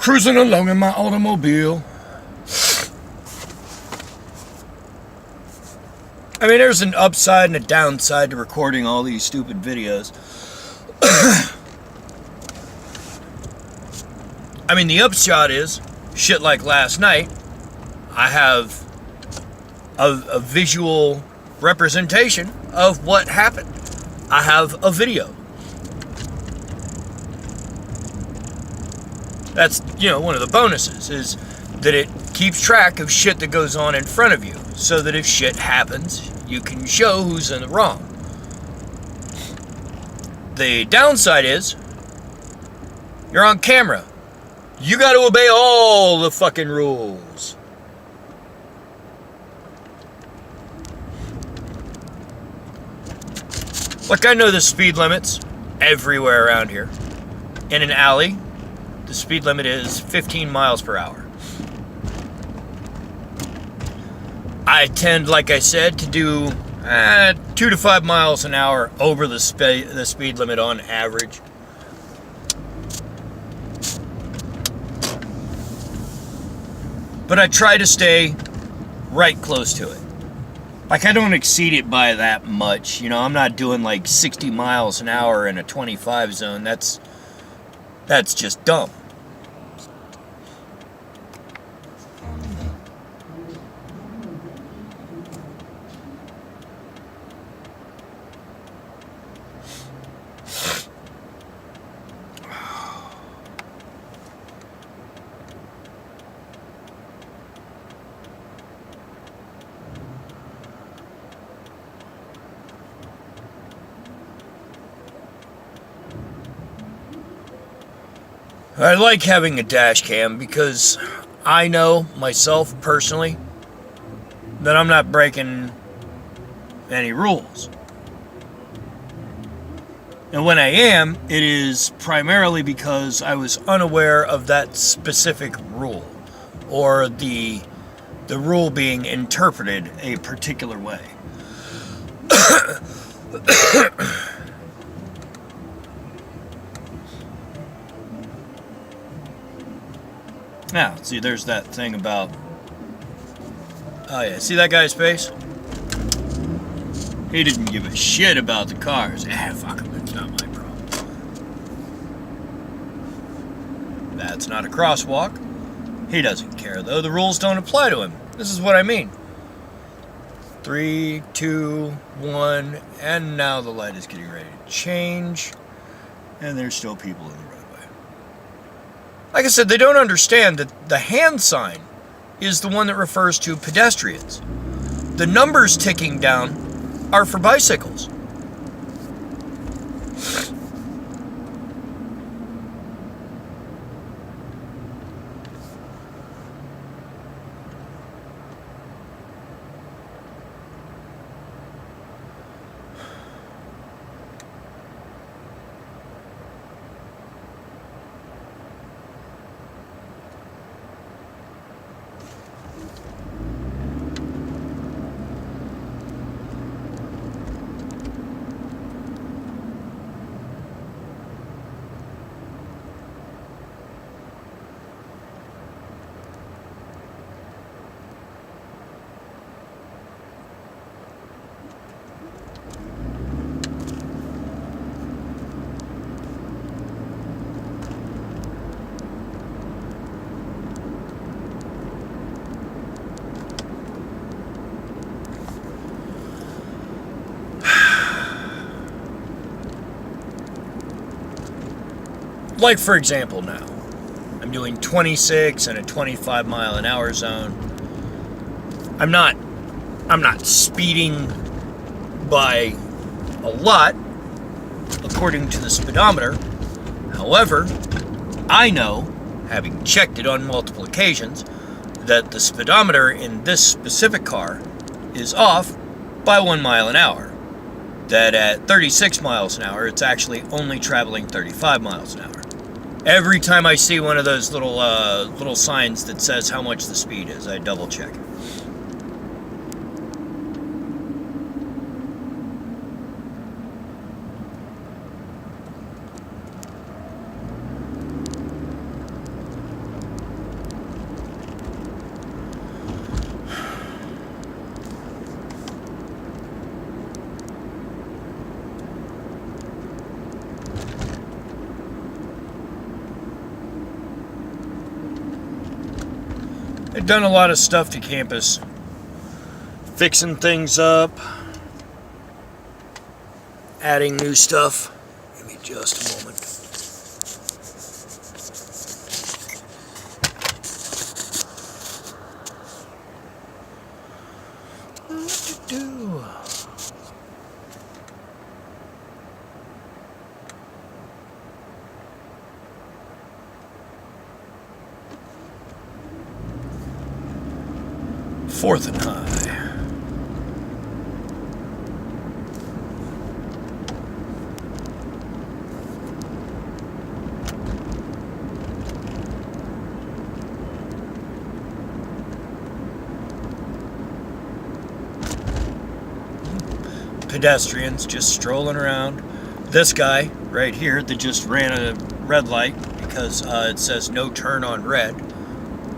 Cruising along in my automobile. I mean, there's an upside and a downside to recording all these stupid videos. I mean, the upshot is, shit like last night, I have a visual representation of what happened. I have a video. That's, one of the bonuses, is that it keeps track of shit that goes on in front of you, so that if shit happens, you can show who's in the wrong. The downside is, you're on camera. You gotta obey all the fucking rules. Like, I know the speed limits everywhere around here. In an alley, the speed limit is 15 miles per hour. I tend, like I said, to do 2 to 5 miles an hour over the speed limit on average. But I try to stay right close to it. Like, I don't exceed it by that much. I'm not doing like 60 miles an hour in a 25 zone. That's just dumb. I like having a dash cam because I know myself personally that I'm not breaking any rules. And when I am, it is primarily because I was unaware of that specific rule, or the rule being interpreted a particular way. Now, see, there's that thing about... Oh yeah, see that guy's face? He didn't give a shit about the cars. Fuck him, it's not my problem. That's not a crosswalk. He doesn't care, though. The rules don't apply to him. This is what I mean. 3, 2, 1, and now the light is getting ready to change. And there's still people in the roadway. Like I said, they don't understand that the hand sign is the one that refers to pedestrians. The numbers ticking down are for bicycles. Like, for example, now, I'm doing 26 in a 25 mile an hour zone. I'm not speeding by a lot, according to the speedometer. However, I know, having checked it on multiple occasions, that the speedometer in this specific car is off by 1 mile an hour. That at 36 miles an hour, it's actually only traveling 35 miles an hour. Every time I see one of those little signs that says how much the speed is, I double check. They've done a lot of stuff to campus. Fixing things up. Adding new stuff. Give me just a moment. What to do? Fourth and high. Pedestrians just strolling around. This guy right here that just ran a red light because it says no turn on red.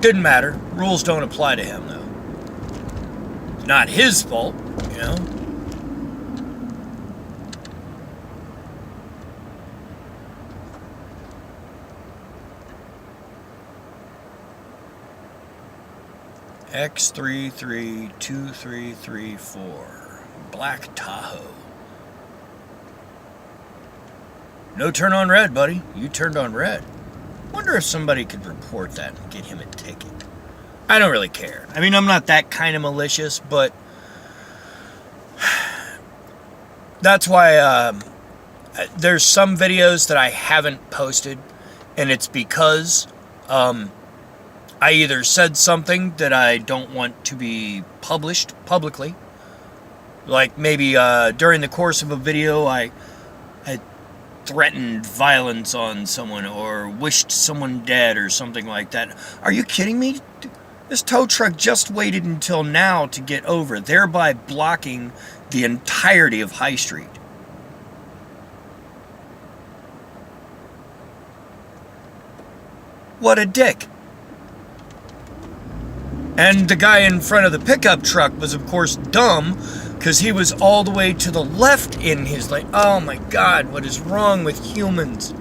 Didn't matter. Rules don't apply to him though. It's not his fault, you know. X332334. Black Tahoe. No turn on red, buddy. You turned on red. Wonder if somebody could report that and get him a ticket. I don't really care. I mean, I'm not that kind of malicious, but that's why there's some videos that I haven't posted, and it's because I either said something that I don't want to be published publicly. Like maybe during the course of a video, I threatened violence on someone or wished someone dead or something like that. Are you kidding me? This tow truck just waited until now to get over, thereby blocking the entirety of High Street. What a dick. And the guy in front of the pickup truck was, of course, dumb because he was all the way to the left in his lane. Oh my God, what is wrong with humans?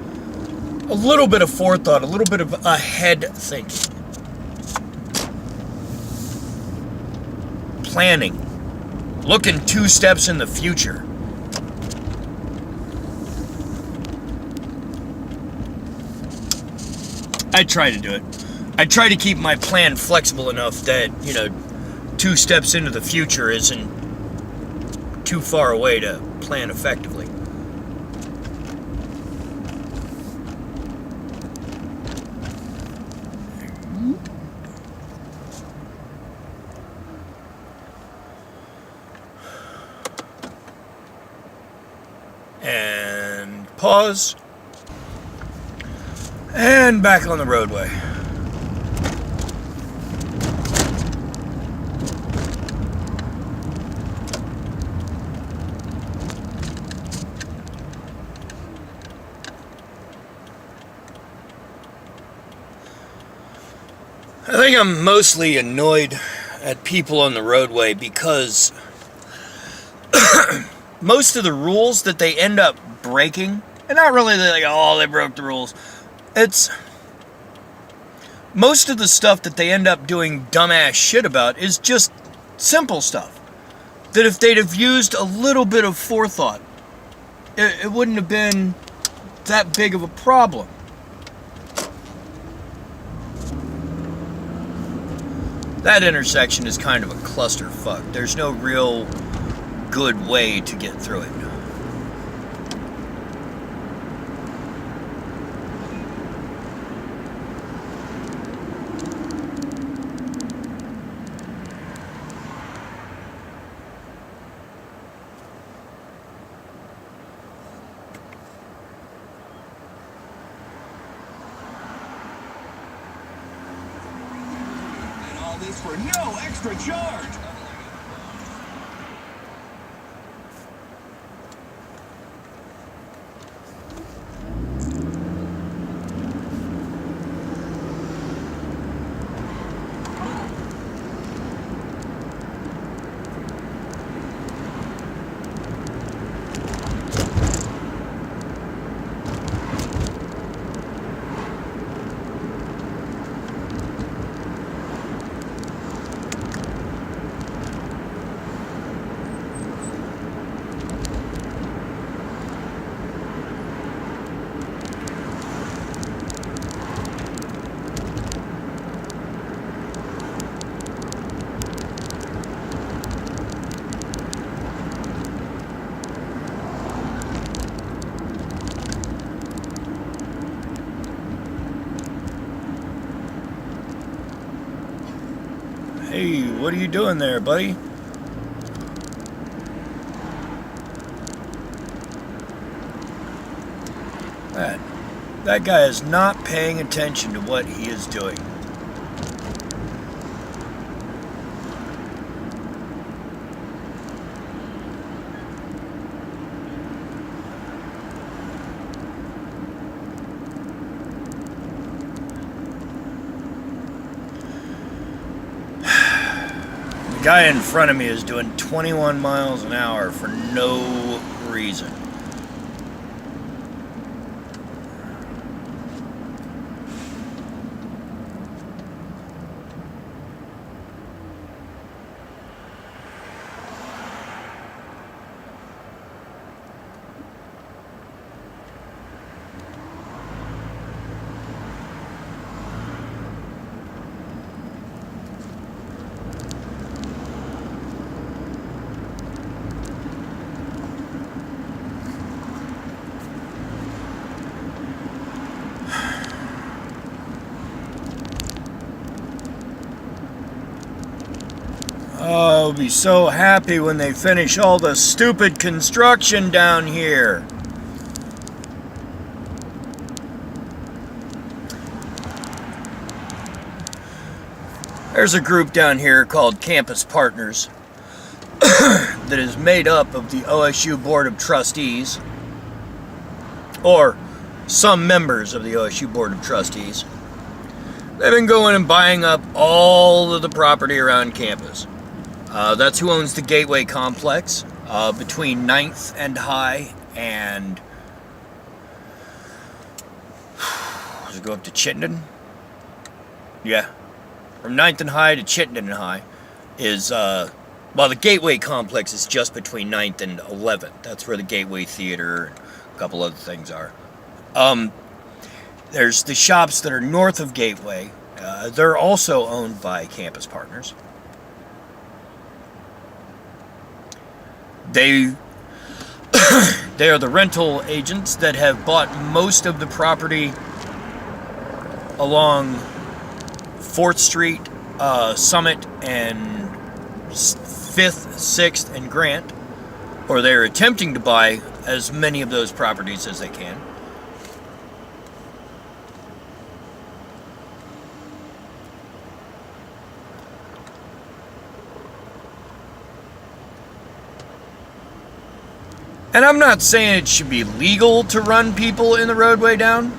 A little bit of forethought, a little bit of ahead thinking. Planning. Looking 2 steps in the future. I try to do it. I try to keep my plan flexible enough that, 2 steps into the future isn't too far away to plan effectively. And pause. And back on the roadway. I think I'm mostly annoyed at people on the roadway because most of the rules that they end up breaking, and not really like, oh, they broke the rules. It's most of the stuff that they end up doing dumbass shit about is just simple stuff. That if they'd have used a little bit of forethought, it wouldn't have been that big of a problem. That intersection is kind of a clusterfuck. There's no real good way to get through it. This for no extra charge. Hey, what are you doing there, buddy? That guy is not paying attention to what he is doing. The guy in front of me is doing 21 miles an hour for no reason. I'll be so happy when they finish all the stupid construction down here. There's a group down here called Campus Partners that is made up of the OSU Board of Trustees, or some members of the OSU Board of Trustees. They've been going and buying up all of the property around campus. That's who owns the Gateway Complex between 9th and High and... Does it go up to Chittenden? Yeah. From 9th and High to Chittenden and High is... well, the Gateway Complex is just between 9th and 11th. That's where the Gateway Theater and a couple other things are. There's the shops that are north of Gateway. They're also owned by Campus Partners. They are the rental agents that have bought most of the property along 4th Street, Summit, and 5th, 6th, and Grant. Or they're attempting to buy as many of those properties as they can. And I'm not saying it should be legal to run people in the roadway down.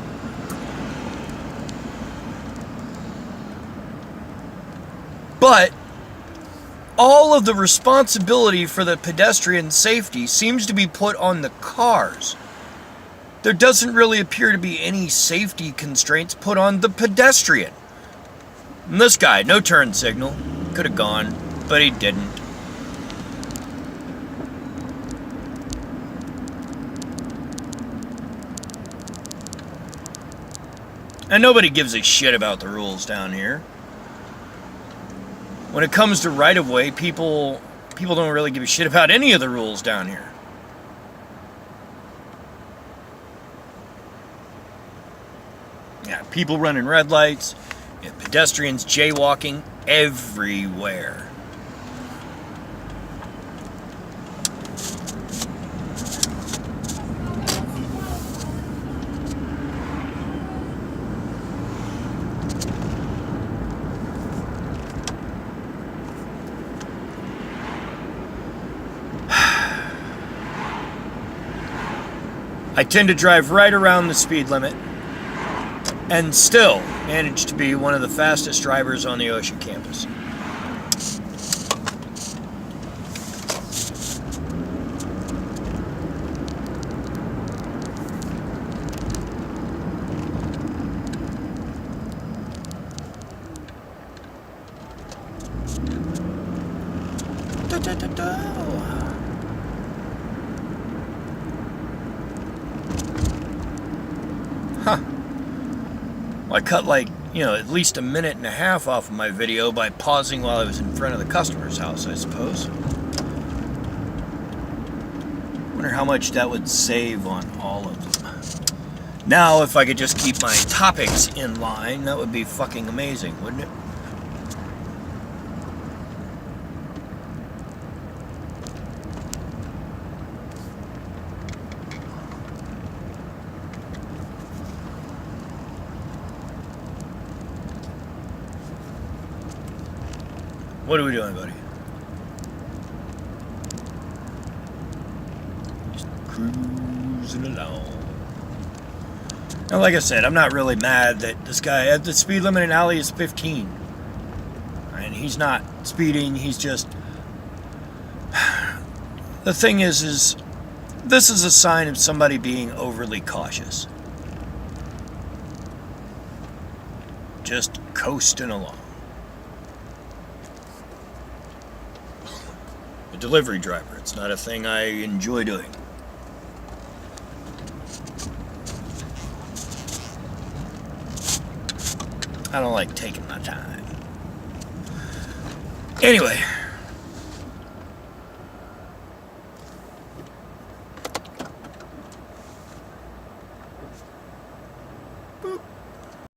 But all of the responsibility for the pedestrian safety seems to be put on the cars. There doesn't really appear to be any safety constraints put on the pedestrian. And this guy, no turn signal, could have gone, but he didn't. And nobody gives a shit about the rules down here. When it comes to right-of-way, people don't really give a shit about any of the rules down here. Yeah, people running red lights, and pedestrians jaywalking everywhere. I tend to drive right around the speed limit and still manage to be one of the fastest drivers on the OSU campus. Huh. Well, I cut at least a minute and a half off of my video by pausing while I was in front of the customer's house, I suppose. Wonder how much that would save on all of them. Now, if I could just keep my topics in line, that would be fucking amazing, wouldn't it? What are we doing, buddy? Just cruising along. Now, like I said, I'm not really mad that this guy, the speed limit in alley is 15. And he's not speeding, he's just... The thing is this is a sign of somebody being overly cautious. Just coasting along. A delivery driver, it's not a thing I enjoy doing. I don't like taking my time. Anyway,